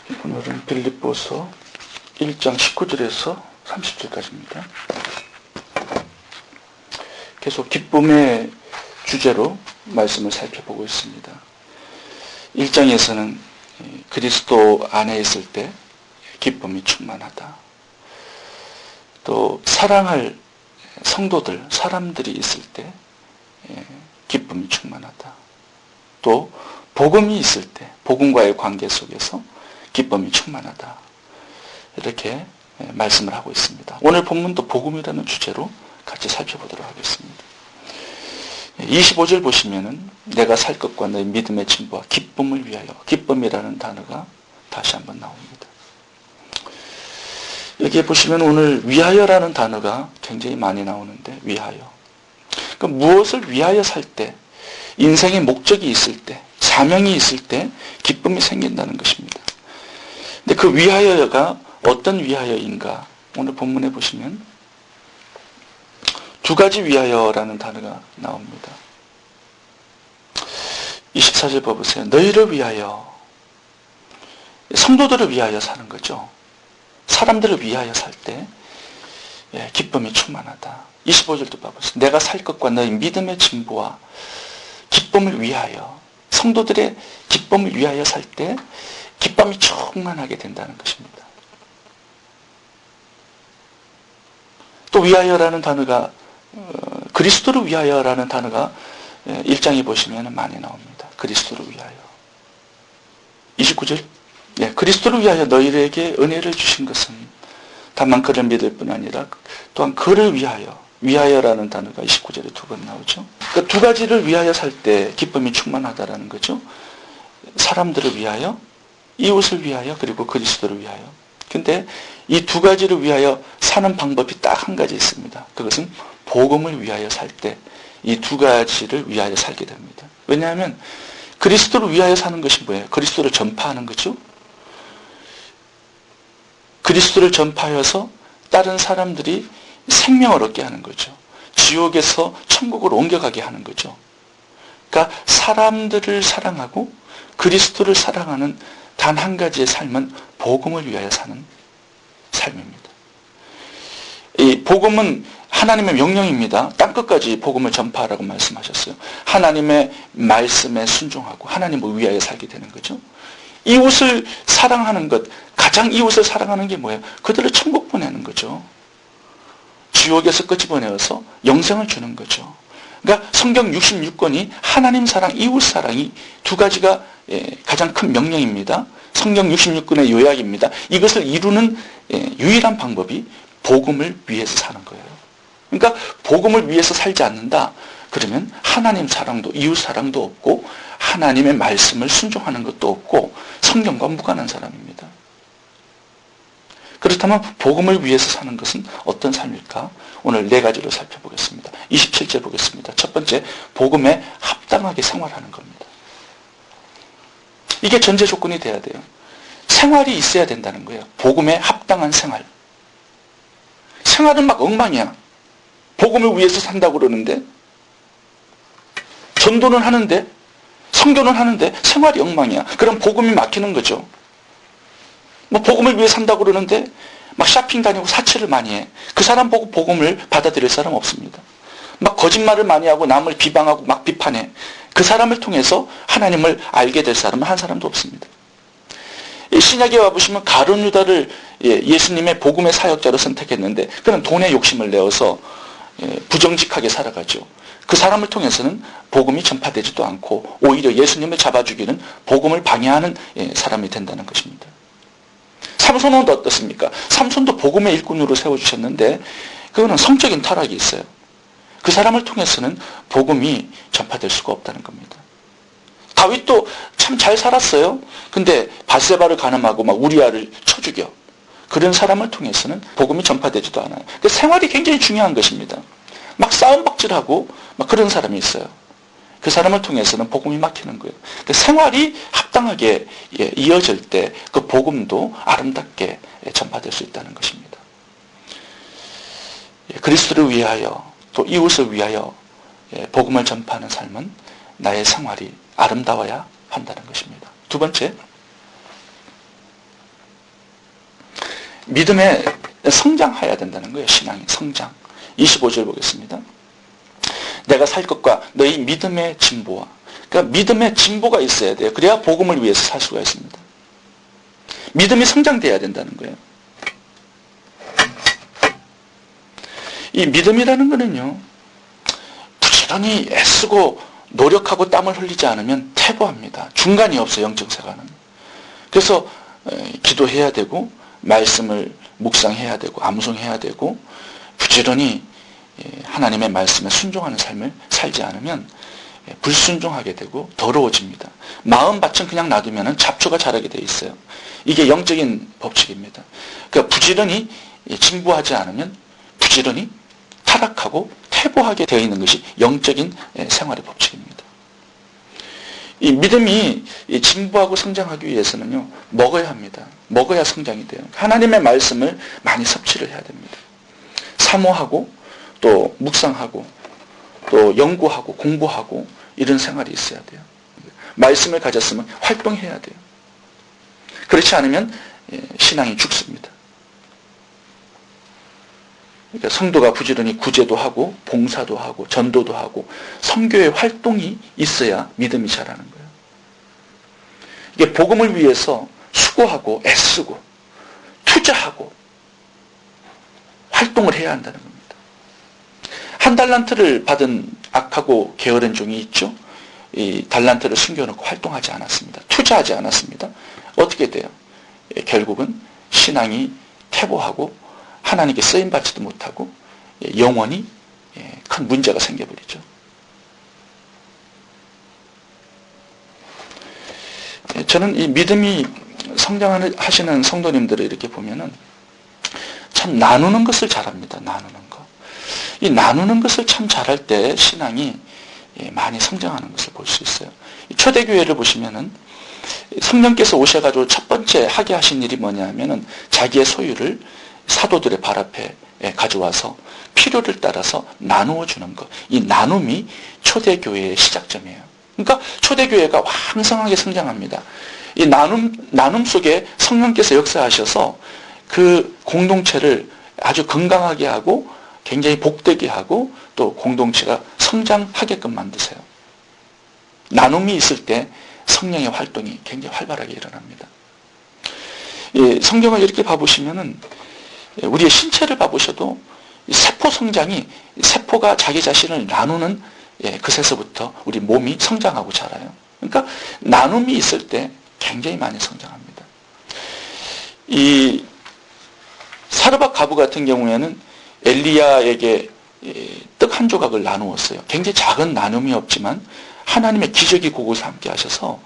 오늘은 빌립보서 1장 19절에서 30절까지입니다. 계속 기쁨의 주제로 말씀을 살펴보고 있습니다. 1장에서는 그리스도 안에 있을 때 기쁨이 충만하다. 또 사랑할 성도들, 사람들이 있을 때 기쁨이 충만하다. 또 복음이 있을 때, 복음과의 관계 속에서 기쁨이 충만하다. 이렇게 말씀을 하고 있습니다. 오늘 본문도 복음이라는 주제로 같이 살펴보도록 하겠습니다. 25절 보시면은 내가 살 것과 너의 믿음의 진보와 기쁨을 위하여, 기쁨이라는 단어가 다시 한번 나옵니다. 여기에 보시면 오늘 위하여라는 단어가 굉장히 많이 나오는데, 위하여. 그러니까 무엇을 위하여 살 때, 인생의 목적이 있을 때, 사명이 있을 때 기쁨이 생긴다는 것입니다. 근데 그 위하여가 어떤 위하여인가? 오늘 본문에 보시면 두 가지 위하여라는 단어가 나옵니다. 24절 봐보세요. 너희를 위하여, 성도들을 위하여 사는 거죠. 사람들을 위하여 살 때 기쁨이 충만하다. 25절도 봐보세요. 내가 살 것과 너희 믿음의 진보와 기쁨을 위하여, 성도들의 기쁨을 위하여 살 때 기쁨이 충만하게 된다는 것입니다. 또 위하여라는 단어가 그리스도를 위하여라는 단어가 1장에 보시면 많이 나옵니다. 그리스도를 위하여. 29절. 그리스도를 위하여 너희에게 은혜를 주신 것은 다만 그를 믿을 뿐 아니라 또한 그를 위하여, 위하여라는 단어가 29절에 두 번 나오죠. 그러니까 두 가지를 위하여 살 때 기쁨이 충만하다라는 거죠. 사람들을 위하여, 이웃을 위하여, 그리고 그리스도를 위하여. 근데 이 두 가지를 위하여 사는 방법이 딱 한 가지 있습니다. 그것은 복음을 위하여 살 때 이 두 가지를 위하여 살게 됩니다. 왜냐하면 그리스도를 위하여 사는 것이 뭐예요? 그리스도를 전파하는 거죠. 그리스도를 전파하여서 다른 사람들이 생명을 얻게 하는 거죠. 지옥에서 천국으로 옮겨가게 하는 거죠. 그러니까 사람들을 사랑하고 그리스도를 사랑하는 단 한 가지의 삶은 복음을 위하여 사는 삶입니다. 이 복음은 하나님의 명령입니다. 땅끝까지 복음을 전파하라고 말씀하셨어요. 하나님의 말씀에 순종하고 하나님을 위하여 살게 되는 거죠. 이웃을 사랑하는 것, 가장 이웃을 사랑하는 게 뭐예요? 그들을 천국 보내는 거죠. 지옥에서 끄집어내어서 영생을 주는 거죠. 그러니까 성경 66권이 하나님 사랑, 이웃 사랑이 두 가지가 가장 큰 명령입니다. 성경 66권의 요약입니다. 이것을 이루는 유일한 방법이 복음을 위해서 사는 거예요. 그러니까 복음을 위해서 살지 않는다. 그러면 하나님 사랑도 이웃 사랑도 없고 하나님의 말씀을 순종하는 것도 없고 성경과 무관한 사람입니다. 그렇다면 복음을 위해서 사는 것은 어떤 삶일까? 오늘 네 가지로 살펴보겠습니다. 27절 보겠습니다. 첫 번째, 복음에 합당하게 생활하는 겁니다. 이게 전제 조건이 돼야 돼요. 생활이 있어야 된다는 거예요. 복음에 합당한 생활. 생활은 막 엉망이야. 복음을 위해서 산다고 그러는데, 전도는 하는데, 선교는 하는데 생활이 엉망이야. 그럼 복음이 막히는 거죠. 뭐 복음을 위해 산다고 그러는데 막 쇼핑 다니고 사치를 많이 해. 그 사람 보고 복음을 받아들일 사람 없습니다. 막 거짓말을 많이 하고 남을 비방하고 막 비판해. 그 사람을 통해서 하나님을 알게 될 사람은 한 사람도 없습니다. 신약에 와보시면 가룟 유다를 예수님의 복음의 사역자로 선택했는데 그는 돈에 욕심을 내어서 부정직하게 살아가죠. 그 사람을 통해서는 복음이 전파되지도 않고 오히려 예수님을 잡아주기는 복음을 방해하는 사람이 된다는 것입니다. 삼손은 어떻습니까? 삼손도 복음의 일꾼으로 세워주셨는데 그거는 성적인 타락이 있어요. 그 사람을 통해서는 복음이 전파될 수가 없다는 겁니다. 다윗도 참 잘 살았어요. 근데 밧세바를 간음하고 막 우리아를 쳐 죽여. 그런 사람을 통해서는 복음이 전파되지도 않아요. 그러니까 생활이 굉장히 중요한 것입니다. 막 싸움박질하고 막 그런 사람이 있어요. 그 사람을 통해서는 복음이 막히는 거예요. 그러니까 생활이 합당하게 이어질 때 그 복음도 아름답게 전파될 수 있다는 것입니다. 그리스도를 위하여 또 이웃을 위하여 복음을 전파하는 삶은 나의 생활이 아름다워야 한다는 것입니다. 두 번째, 믿음에 성장해야 된다는 거예요. 신앙이 성장. 25절 보겠습니다. 내가 살 것과 너희 믿음의 진보와. 그러니까 믿음의 진보가 있어야 돼요. 그래야 복음을 위해서 살 수가 있습니다. 믿음이 성장돼야 된다는 거예요. 이 믿음이라는 거는요, 부지런히 애쓰고 노력하고 땀을 흘리지 않으면 퇴보합니다. 중간이 없어요. 영적 생활은. 그래서 기도해야 되고 말씀을 묵상해야 되고 암송해야 되고 부지런히 하나님의 말씀에 순종하는 삶을 살지 않으면 불순종하게 되고 더러워집니다. 마음밭은 그냥 놔두면 잡초가 자라게 돼 있어요. 이게 영적인 법칙입니다. 그러니까 부지런히 진보하지 않으면 부지런히 타락하고 퇴보하게 되어 있는 것이 영적인 생활의 법칙입니다. 이 믿음이 진보하고 성장하기 위해서는요, 먹어야 합니다. 먹어야 성장이 돼요. 하나님의 말씀을 많이 섭취를 해야 됩니다. 사모하고 또 묵상하고 또 연구하고 공부하고 이런 생활이 있어야 돼요. 말씀을 가졌으면 활동해야 돼요. 그렇지 않으면 신앙이 죽습니다. 그러니까 성도가 부지런히 구제도 하고 봉사도 하고 전도도 하고 선교의 활동이 있어야 믿음이 자라는 거예요. 이게 복음을 위해서 수고하고 애쓰고 투자하고 활동을 해야 한다는 겁니다. 한 달란트를 받은 악하고 게으른 종이 있죠. 이 달란트를 숨겨놓고 활동하지 않았습니다. 투자하지 않았습니다. 어떻게 돼요? 결국은 신앙이 퇴보하고 하나님께 쓰임받지도 못하고 영원히 큰 문제가 생겨버리죠. 저는 이 믿음이 성장하시는 성도님들을 이렇게 보면은 참 나누는 것을 잘합니다. 나누는 거. 이 나누는 것을 참 잘할 때 신앙이 많이 성장하는 것을 볼 수 있어요. 초대교회를 보시면은 성령께서 오셔가지고 첫 번째 하게 하신 일이 뭐냐 하면은 자기의 소유를 사도들의 발 앞에 가져와서 필요를 따라서 나누어 주는 것. 이 나눔이 초대교회의 시작점이에요. 그러니까 초대교회가 왕성하게 성장합니다. 이 나눔 속에 성령께서 역사하셔서 그 공동체를 아주 건강하게 하고 굉장히 복되게 하고 또 공동체가 성장하게끔 만드세요. 나눔이 있을 때 성령의 활동이 굉장히 활발하게 일어납니다. 성경을 이렇게 봐보시면은 우리의 신체를 봐보셔도 세포 성장이 세포가 자기 자신을 나누는 그새서부터 우리 몸이 성장하고 자라요. 그러니까 나눔이 있을 때 굉장히 많이 성장합니다. 이 사르밧 과부 같은 경우에는 엘리야에게 떡 한 조각을 나누었어요. 굉장히 작은 나눔이 없지만 하나님의 기적이 그곳에 함께 하셔서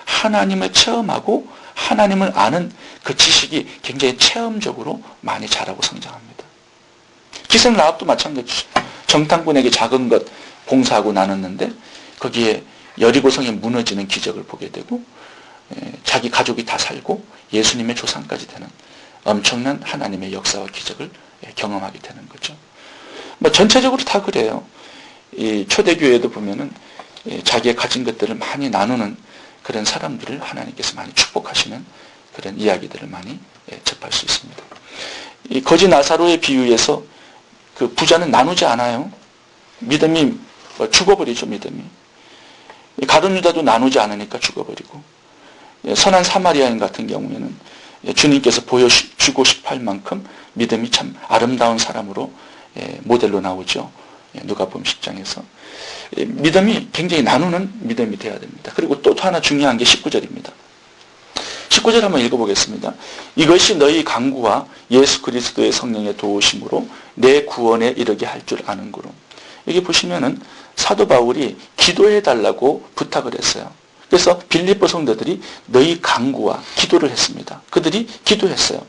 하나님을 체험하고 하나님을 아는 그 지식이 굉장히 체험적으로 많이 자라고 성장합니다. 기생 라합도 마찬가지죠. 정탐꾼에게 작은 것 봉사하고 나눴는데 거기에 여리고성이 무너지는 기적을 보게 되고 자기 가족이 다 살고 예수님의 조상까지 되는 엄청난 하나님의 역사와 기적을 경험하게 되는 거죠. 뭐 전체적으로 다 그래요. 이 초대교회도 보면은 자기의 가진 것들을 많이 나누는 그런 사람들을 하나님께서 많이 축복하시는 그런 이야기들을 많이 접할 수 있습니다. 이 거지 나사로의 비유에서 그 부자는 나누지 않아요. 믿음이 죽어버리죠. 믿음이. 가룟 유다도 나누지 않으니까 죽어버리고, 선한 사마리아인 같은 경우에는 주님께서 보여주고 싶어 할 만큼 믿음이 참 아름다운 사람으로 모델로 나오죠. 누가복음 10장에서. 믿음이 굉장히 나누는 믿음이 되어야 됩니다. 그리고 또 하나 중요한 게 19절입니다. 19절 한번 읽어보겠습니다. 이것이 너희 강구와 예수 그리스도의 성령의 도우심으로 내 구원에 이르게 할 줄 아는 거로. 여기 보시면은 사도 바울이 기도해달라고 부탁을 했어요. 그래서 빌립보 성도들이 너희 강구와 기도를 했습니다. 그들이 기도했어요.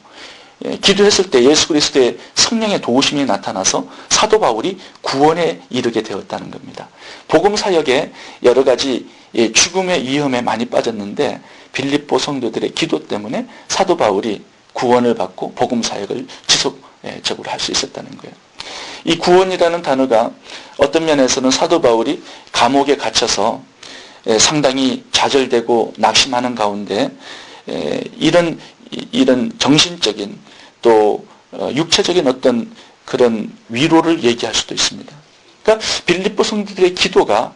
기도했을 때 예수 그리스도의 성령의 도우심이 나타나서 사도 바울이 구원에 이르게 되었다는 겁니다. 복음 사역에 여러 가지 죽음의 위험에 많이 빠졌는데 빌립보 성도들의 기도 때문에 사도 바울이 구원을 받고 복음 사역을 지속적으로 할 수 있었다는 거예요. 이 구원이라는 단어가 어떤 면에서는 사도 바울이 감옥에 갇혀서 상당히 좌절되고 낙심하는 가운데 이런 정신적인 또 육체적인 어떤 그런 위로를 얘기할 수도 있습니다. 그러니까 빌립보 성도들의 기도가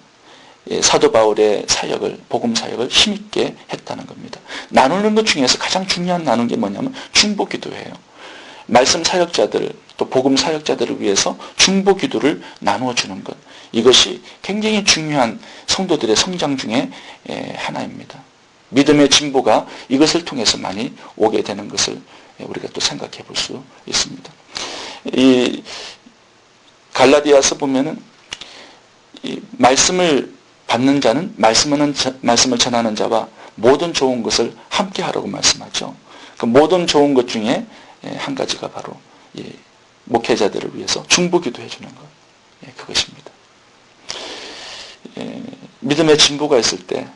사도 바울의 사역을, 복음 사역을 힘있게 했다는 겁니다. 나누는 것 중에서 가장 중요한 나눈 게 뭐냐면 중보 기도예요. 말씀 사역자들, 또 복음 사역자들을 위해서 중보 기도를 나누어 주는 것. 이것이 굉장히 중요한 성도들의 성장 중에 하나입니다. 믿음의 진보가 이것을 통해서 많이 오게 되는 것을 우리가 또 생각해 볼 수 있습니다. 이 갈라디아서 보면은 이 말씀을 받는 자는 말씀을 전하는 자와 모든 좋은 것을 함께 하라고 말씀하죠. 그 모든 좋은 것 중에 한 가지가 바로 목회자들을 위해서 중보기도 해주는 것. 그것입니다. 믿음의 진보가 있을 때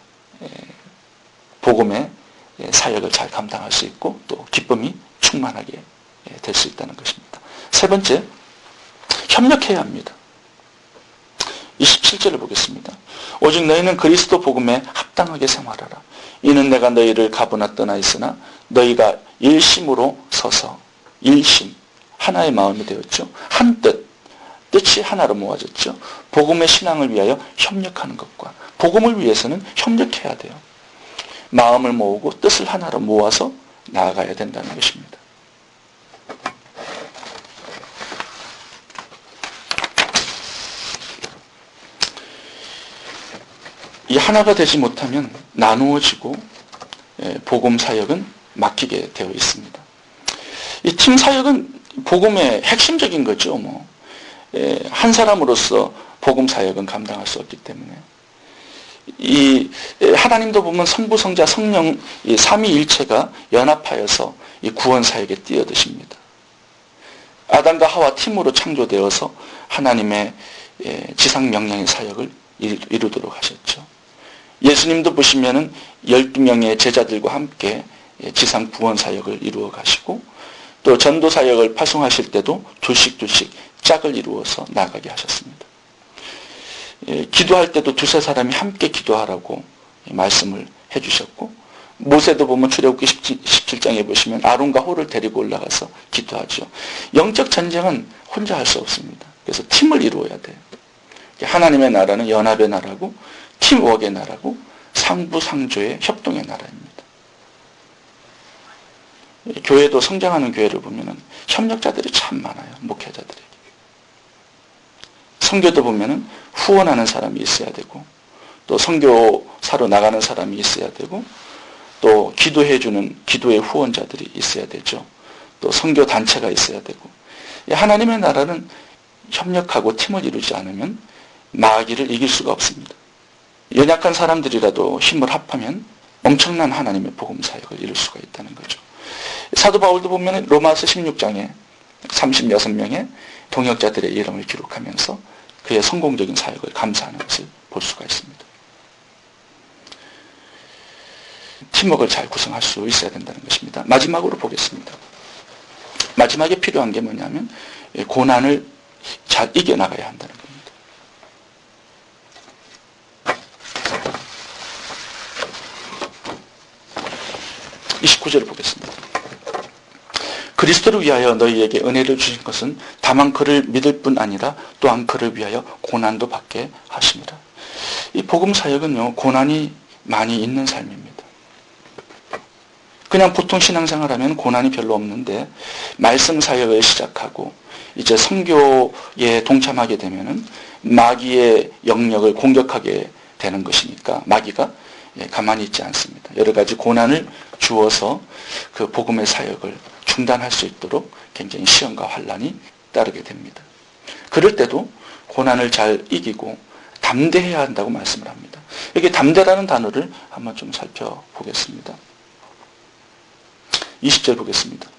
복음의 사역을 잘 감당할 수 있고 또 기쁨이 충만하게 될 수 있다는 것입니다. 세 번째, 협력해야 합니다. 27절을 보겠습니다. 오직 너희는 그리스도 복음에 합당하게 생활하라. 이는 내가 너희를 가보나 떠나 있으나 너희가 일심으로 서서, 일심, 하나의 마음이 되었죠. 한 뜻, 뜻이 하나로 모아졌죠. 복음의 신앙을 위하여 협력하는 것과 복음을 위해서는 협력해야 돼요. 마음을 모으고 뜻을 하나로 모아서 나아가야 된다는 것입니다. 이 하나가 되지 못하면 나누어지고 복음 사역은 막히게 되어 있습니다. 이 팀 사역은 복음의 핵심적인 거죠. 한 사람으로서 복음 사역은 감당할 수 없기 때문에 이 하나님도 보면 성부, 성자, 성령 이 삼위일체가 연합하여서 이 구원 사역에 뛰어드십니다. 아담과 하와 팀으로 창조되어서 하나님의 지상 명령의 사역을 이루도록 하셨죠. 예수님도 보시면은 12명의 제자들과 함께 지상 구원 사역을 이루어 가시고 또 전도 사역을 파송하실 때도 둘씩 짝을 이루어서 나가게 하셨습니다. 기도할 때도 두세 사람이 함께 기도하라고 말씀을 해주셨고 모세도 보면 출애굽기 17장에 보시면 아론과 홀을 데리고 올라가서 기도하죠. 영적 전쟁은 혼자 할 수 없습니다. 그래서 팀을 이루어야 돼요. 하나님의 나라는 연합의 나라고 팀워크의 나라고 상부상조의 협동의 나라입니다. 교회도 성장하는 교회를 보면은 협력자들이 참 많아요. 목회자들에게. 선교도 보면은 후원하는 사람이 있어야 되고 또 선교사로 나가는 사람이 있어야 되고 또 기도해주는 기도의 후원자들이 있어야 되죠. 또 선교 단체가 있어야 되고 하나님의 나라는 협력하고 팀을 이루지 않으면 마귀를 이길 수가 없습니다. 연약한 사람들이라도 힘을 합하면 엄청난 하나님의 복음 사역을 이룰 수가 있다는 거죠. 사도 바울도 보면 로마서 16장에 36명의 동역자들의 이름을 기록하면서 그의 성공적인 사역을 감사하는 것을 볼 수가 있습니다. 팀워크를 잘 구성할 수 있어야 된다는 것입니다. 마지막으로 보겠습니다. 마지막에 필요한 게 뭐냐면 고난을 잘 이겨나가야 한다는 겁니다. 29절을 보겠습니다. 그리스도를 위하여 너희에게 은혜를 주신 것은 다만 그를 믿을 뿐 아니라 또한 그를 위하여 고난도 받게 하심이라. 이 복음 사역은요, 고난이 많이 있는 삶입니다. 그냥 보통 신앙생활하면 고난이 별로 없는데 말씀 사역을 시작하고 이제 선교에 동참하게 되면은 마귀의 영역을 공격하게 되는 것이니까 마귀가 가만히 있지 않습니다. 여러 가지 고난을 주어서 그 복음의 사역을 중단할 수 있도록 굉장히 시험과 환난이 따르게 됩니다. 그럴 때도 고난을 잘 이기고 담대해야 한다고 말씀을 합니다. 여기 담대라는 단어를 한번 좀 살펴보겠습니다. 20절 보겠습니다.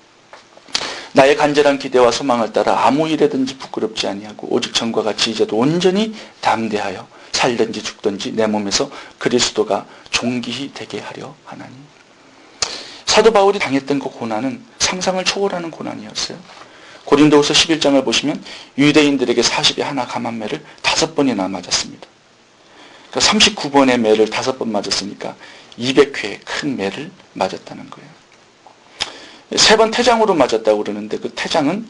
나의 간절한 기대와 소망을 따라 아무 일에든지 부끄럽지 아니하고 오직 전과 같이 이제도 온전히 담대하여 살든지 죽든지 내 몸에서 그리스도가 존귀히 되게 하려 하나니. 사도 바울이 당했던 그 고난은 상상을 초월하는 고난이었어요. 고린도후서 11장을 보시면 유대인들에게 40에 하나 감한 매를 5번이나 맞았습니다. 그러니까 39번의 매를 5번 맞았으니까 200회의 큰 매를 맞았다는 거예요. 3번 태장으로 맞았다고 그러는데 그 태장은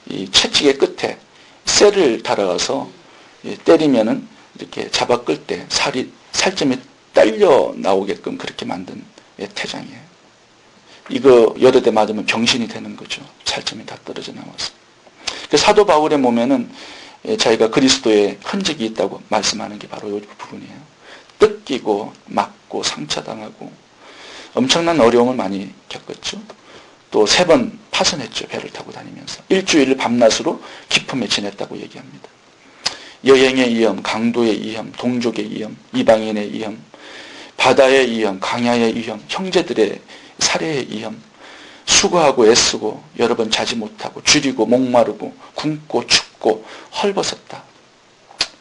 이 채찍의 끝에 쇠를 달아서 때리면은 이렇게 잡아 끌 때 살점이 딸려 나오게끔 그렇게 만든 태장이에요. 이거 여러 대 맞으면 병신이 되는 거죠. 살점이 다 떨어져 나와서. 그 사도 바울의 몸에는 자기가 그리스도의 흔적이 있다고 말씀하는 게 바로 이 부분이에요. 뜯기고 맞고 상처당하고 엄청난 어려움을 많이 겪었죠. 또 3번 파선했죠. 배를 타고 다니면서. 일주일을 밤낮으로 기품에 지냈다고 얘기합니다. 여행의 위험, 강도의 위험, 동족의 위험, 이방인의 위험, 바다의 위험, 강야의 위험, 형제들의 살해의 위험, 수고하고 애쓰고 여러 번 자지 못하고 줄이고 목마르고 굶고 춥고 헐벗었다.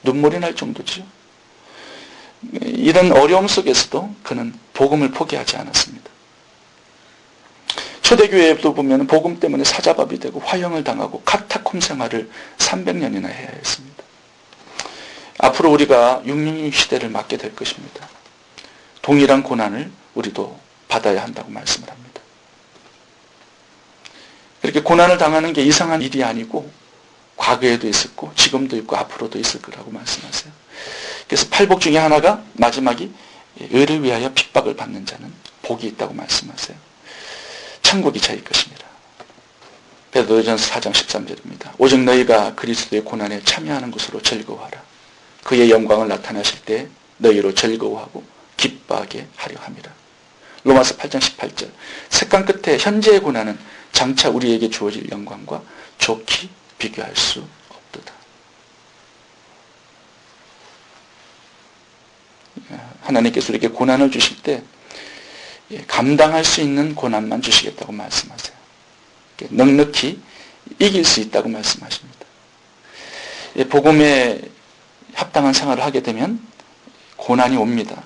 눈물이 날 정도죠. 이런 어려움 속에서도 그는 복음을 포기하지 않았습니다. 초대교회에도 보면 복음 때문에 사자밥이 되고 화형을 당하고 카타콤 생활을 300년이나 해야 했습니다. 앞으로 우리가 666 시대를 맞게 될 것입니다. 동일한 고난을 우리도 받아야 한다고 말씀을 합니다. 이렇게 고난을 당하는 게 이상한 일이 아니고 과거에도 있었고 지금도 있고 앞으로도 있을 거라고 말씀하세요. 그래서 팔복 중에 하나가 마지막이 의를 위하여 핍박을 받는 자는 복이 있다고 말씀하세요. 천국이 저희 것입니다. 베드로전서 4장 13절입니다. 오직 너희가 그리스도의 고난에 참여하는 것으로 즐거워하라. 그의 영광을 나타나실 때 너희로 즐거워하고 기뻐하게 하려 함이라. 로마서 8장 18절. 색강 끝에 현재의 고난은 장차 우리에게 주어질 영광과 좋게 비교할 수 없도다. 하나님께서 우리에게 고난을 주실 때 감당할 수 있는 고난만 주시겠다고 말씀하세요. 넉넉히 이길 수 있다고 말씀하십니다. 복음에 합당한 생활을 하게 되면 고난이 옵니다.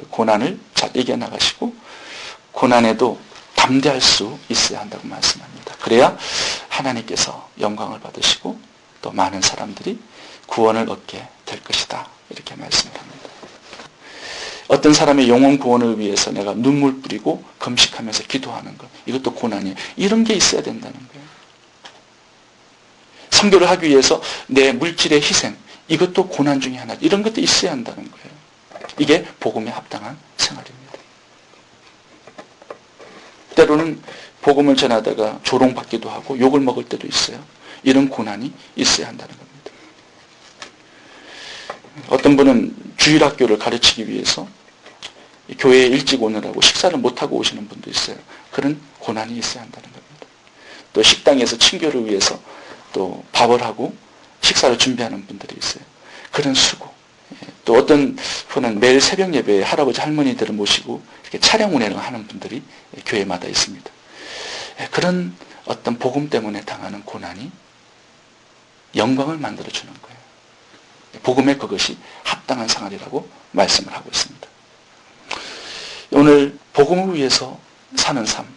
고난을 잘 이겨나가시고 고난에도 담대할 수 있어야 한다고 말씀합니다. 그래야 하나님께서 영광을 받으시고 또 많은 사람들이 구원을 얻게 될 것이다. 이렇게 말씀을 합니다. 어떤 사람의 영혼 구원을 위해서 내가 눈물 뿌리고 금식하면서 기도하는 것, 이것도 고난이에요. 이런 게 있어야 된다는 거예요. 선교를 하기 위해서 내 물질의 희생, 이것도 고난 중에 하나. 이런 것도 있어야 한다는 거예요. 이게 복음에 합당한 생활입니다. 때로는 복음을 전하다가 조롱받기도 하고 욕을 먹을 때도 있어요. 이런 고난이 있어야 한다는 겁니다. 어떤 분은 주일학교를 가르치기 위해서 교회에 일찍 오느라고 식사를 못하고 오시는 분도 있어요. 그런 고난이 있어야 한다는 겁니다. 또 식당에서 친교를 위해서 또 밥을 하고 식사를 준비하는 분들이 있어요. 그런 수고. 또 어떤 분은 매일 새벽 예배에 할아버지 할머니들을 모시고 이렇게 차량 운행을 하는 분들이 교회마다 있습니다. 그런 어떤 복음 때문에 당하는 고난이 영광을 만들어주는 거예요. 복음의 그것이 합당한 생활이라고 말씀을 하고 있습니다. 오늘 복음을 위해서 사는 삶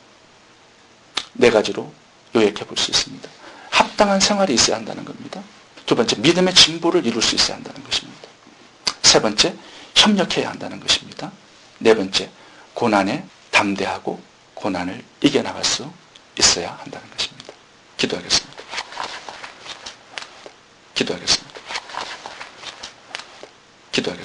4가지로 요약해 볼 수 있습니다. 합당한 생활이 있어야 한다는 겁니다. 2번째, 믿음의 진보를 이룰 수 있어야 한다는 것입니다. 3번째, 협력해야 한다는 것입니다. 4번째, 고난에 담대하고 고난을 이겨나갈 수 있어야 한다는 것입니다. 기도하겠습니다. 기도하겠습니다. 기도하겠습니다.